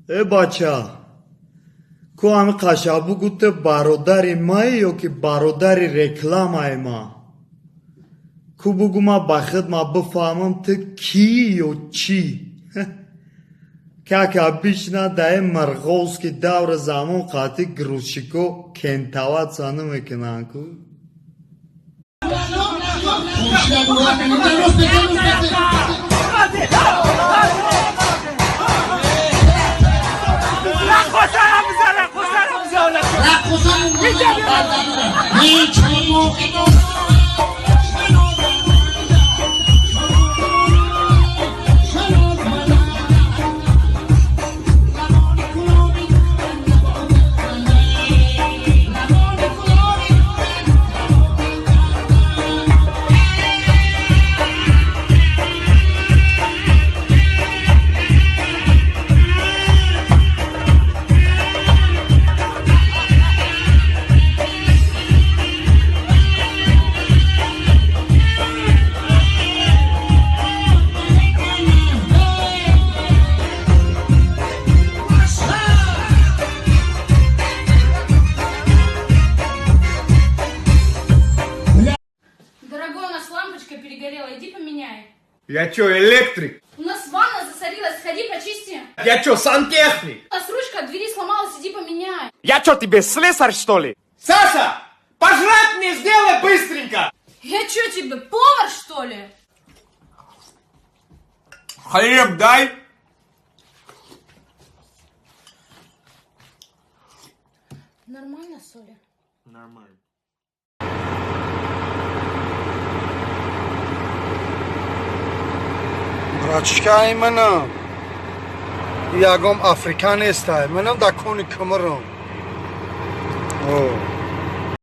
бача, ку ҳами қашабу гуфта бародари май ё ки бародари рекламаи ма? Ку бугу ма ба худ ма бифаҳмам ту кӣ ё чӣ? Как обычно даи марғоз ки давра замон қатъи грузчико кентаваца намекунанд ку. Дорогой, у нас лампочка перегорела, иди поменяй. Я чё, электрик? У нас ванна засорилась, сходи почисти. Я чё, сантехник? У нас ручка от двери сломалась, иди поменяй. Я чё, тебе слесарь, что ли? Саша, пожрать мне сделай быстренько! Я чё тебе, повар что ли? Хлеб дай! Нормально, Соля? Нормально. Брачкаи манам ягом африканестай, манам дар кони камарам.